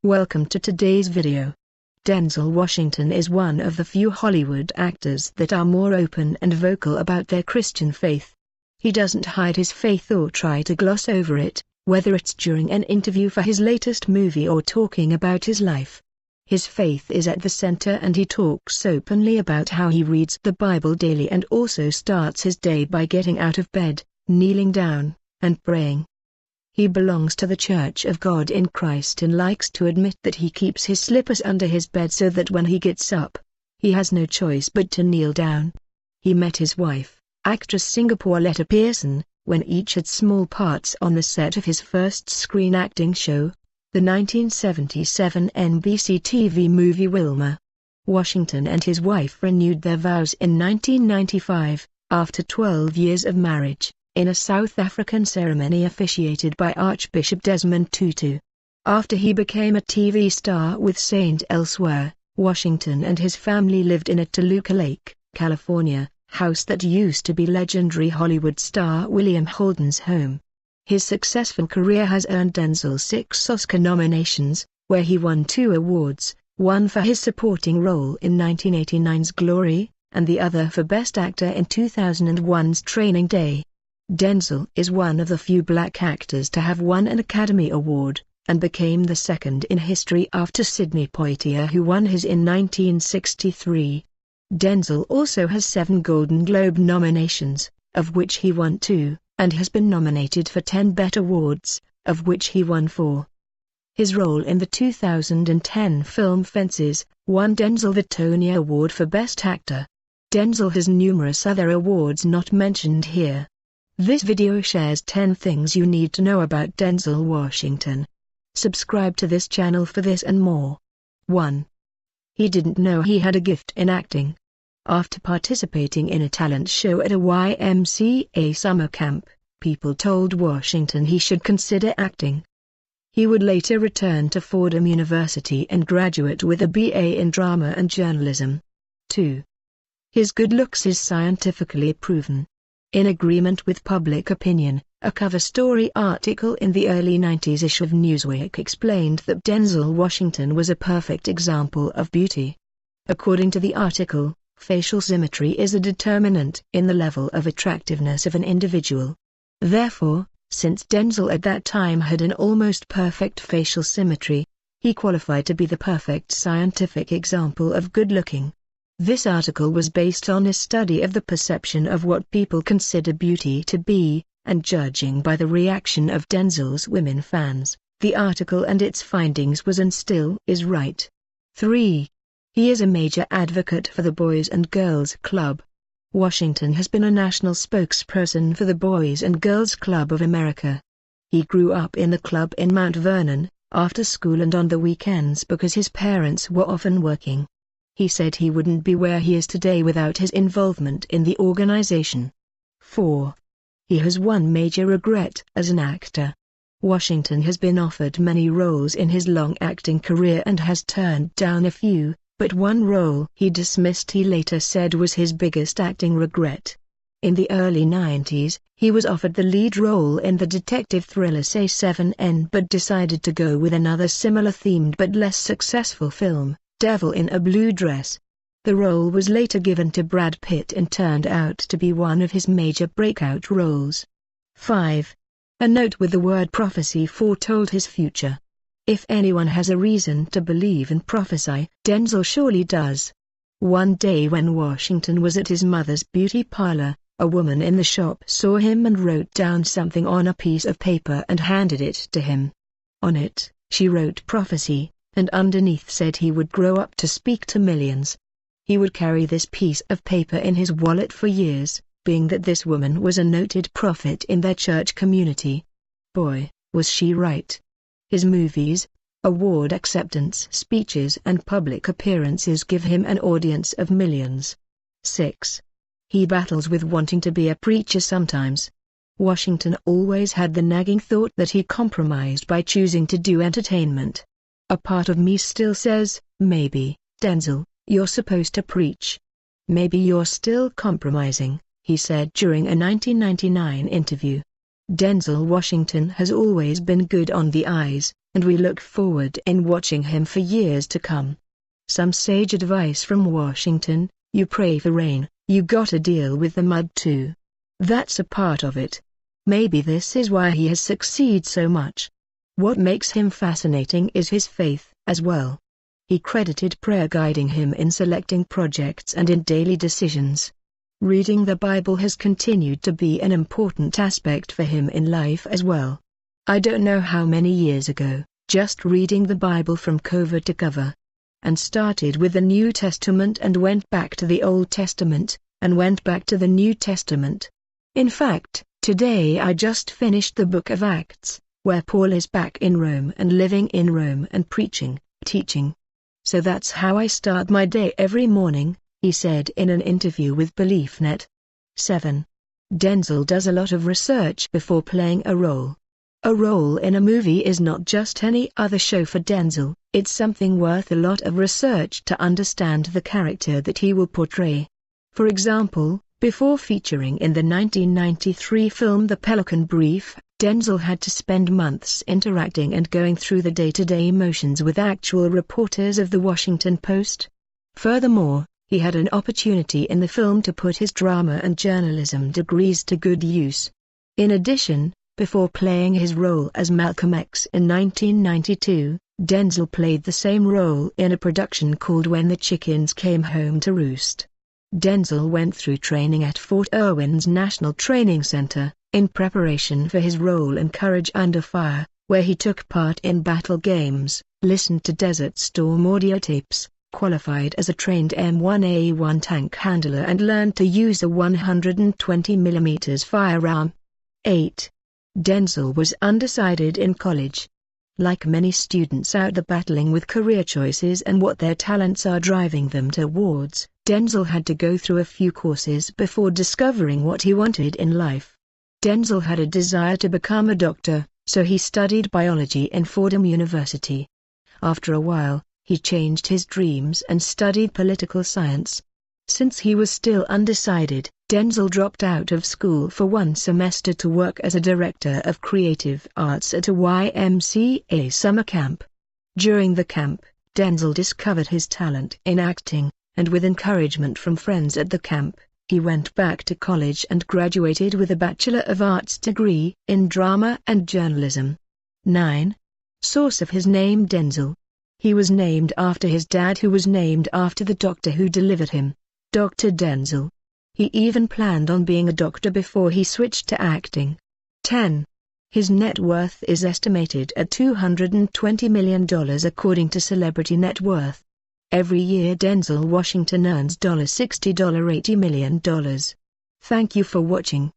Welcome to today's video. Denzel Washington is one of the few Hollywood actors that are more open and vocal about their Christian faith. He doesn't hide his faith or try to gloss over it, whether it's during an interview for his latest movie or talking about his life. His faith is at the center and he talks openly about how he reads the Bible daily and also starts his day by getting out of bed, kneeling down, and praying. He belongs to the Church of God in Christ and likes to admit that he keeps his slippers under his bed so that when he gets up, he has no choice but to kneel down. He met his wife, actress Singapore Letta Pearson, when each had small parts on the set of his first screen acting show, the 1977 NBC TV movie Wilma. Washington and his wife renewed their vows in 1995, after 12 years of marriage, in a South African ceremony officiated by Archbishop Desmond Tutu. After he became a TV star with Saint Elsewhere, Washington and his family lived in a Toluca Lake, California, house that used to be legendary Hollywood star William Holden's home. His successful career has earned Denzel 6 Oscar nominations, where he won 2 awards, one for his supporting role in 1989's Glory, and the other for Best Actor in 2001's Training Day. Denzel is one of the few black actors to have won an Academy Award, and became the second in history after Sidney Poitier, who won his in 1963. Denzel also has 7 Golden Globe nominations, of which he won 2, and has been nominated for 10 BET Awards, of which he won 4. His role in the 2010 film Fences won Denzel the Tony Award for Best Actor. Denzel has numerous other awards not mentioned here. This video shares 10 things you need to know about Denzel Washington. Subscribe to this channel for this and more. 1. He didn't know he had a gift in acting. After participating in a talent show at a YMCA summer camp, people told Washington he should consider acting. He would later return to Fordham University and graduate with a BA in drama and journalism. 2. His good looks is scientifically proven. In agreement with public opinion, a cover story article in the early 90s issue of Newsweek explained that Denzel Washington was a perfect example of beauty. According to the article, facial symmetry is a determinant in the level of attractiveness of an individual. Therefore, since Denzel at that time had an almost perfect facial symmetry, he qualified to be the perfect scientific example of good looking. This article was based on a study of the perception of what people consider beauty to be, and judging by the reaction of Denzel's women fans, the article and its findings was and still is right. 3. He is a major advocate for the Boys and Girls Club. Washington has been a national spokesperson for the Boys and Girls Club of America. He grew up in the club in Mount Vernon, after school and on the weekends because his parents were often working. He said he wouldn't be where he is today without his involvement in the organization. 4. He has one major regret as an actor. Washington has been offered many roles in his long acting career and has turned down a few, but one role he dismissed he later said was his biggest acting regret. In the early 90s, he was offered the lead role in the detective thriller Say 7N but decided to go with another similar themed but less successful film, Devil in a Blue Dress. The role was later given to Brad Pitt and turned out to be one of his major breakout roles. 5. A note with the word prophecy foretold his future. If anyone has a reason to believe and prophesy, Denzel surely does. One day when Washington was at his mother's beauty parlor, a woman in the shop saw him and wrote down something on a piece of paper and handed it to him. On it, she wrote prophecy, and underneath said he would grow up to speak to millions. He would carry this piece of paper in his wallet for years, being that this woman was a noted prophet in their church community. Boy, was she right. His movies, award acceptance speeches and public appearances give him an audience of millions. 6. He battles with wanting to be a preacher sometimes. Washington always had the nagging thought that he compromised by choosing to do entertainment. A part of me still says, maybe, Denzel, you're supposed to preach. Maybe you're still compromising, he said during a 1999 interview. Denzel Washington has always been good on the eyes, and we look forward in watching him for years to come. Some sage advice from Washington: you pray for rain, you gotta deal with the mud too. That's a part of it. Maybe this is why he has succeeded so much. What makes him fascinating is his faith as well. He credited prayer guiding him in selecting projects and in daily decisions. Reading the Bible has continued to be an important aspect for him in life as well. I don't know how many years ago, just reading the Bible from cover to cover. And started with the New Testament and went back to the Old Testament, and went back to the New Testament. In fact, today I just finished the book of Acts, where Paul is back in Rome and living in Rome and preaching, teaching. So that's how I start my day every morning, he said in an interview with BeliefNet. 7. Denzel does a lot of research before playing a role. A role in a movie is not just any other show for Denzel, it's something worth a lot of research to understand the character that he will portray. For example, before featuring in the 1993 film The Pelican Brief, Denzel had to spend months interacting and going through the day-to-day motions with actual reporters of The Washington Post. Furthermore, he had an opportunity in the film to put his drama and journalism degrees to good use. In addition, before playing his role as Malcolm X in 1992, Denzel played the same role in a production called When the Chickens Came Home to Roost. Denzel went through training at Fort Irwin's National Training Center, in preparation for his role in Courage Under Fire, where he took part in battle games, listened to Desert Storm audio tapes, qualified as a trained M1A1 tank handler and learned to use a 120mm firearm. 8. Denzel was undecided in college. Like many students out there battling with career choices and what their talents are driving them towards, Denzel had to go through a few courses before discovering what he wanted in life. Denzel had a desire to become a doctor, so he studied biology in Fordham University. After a while, he changed his dreams and studied political science. Since he was still undecided, Denzel dropped out of school for one semester to work as a director of creative arts at a YMCA summer camp. During the camp, Denzel discovered his talent in acting, and with encouragement from friends at the camp, he went back to college and graduated with a Bachelor of Arts degree in drama and journalism. 9. Source of his name: Denzel. He was named after his dad, who was named after the doctor who delivered him, Dr. Denzel. He even planned on being a doctor before he switched to acting. 10. His net worth is estimated at $220 million according to Celebrity Net Worth. Every year Denzel Washington earns $60–80 million. Thank you for watching.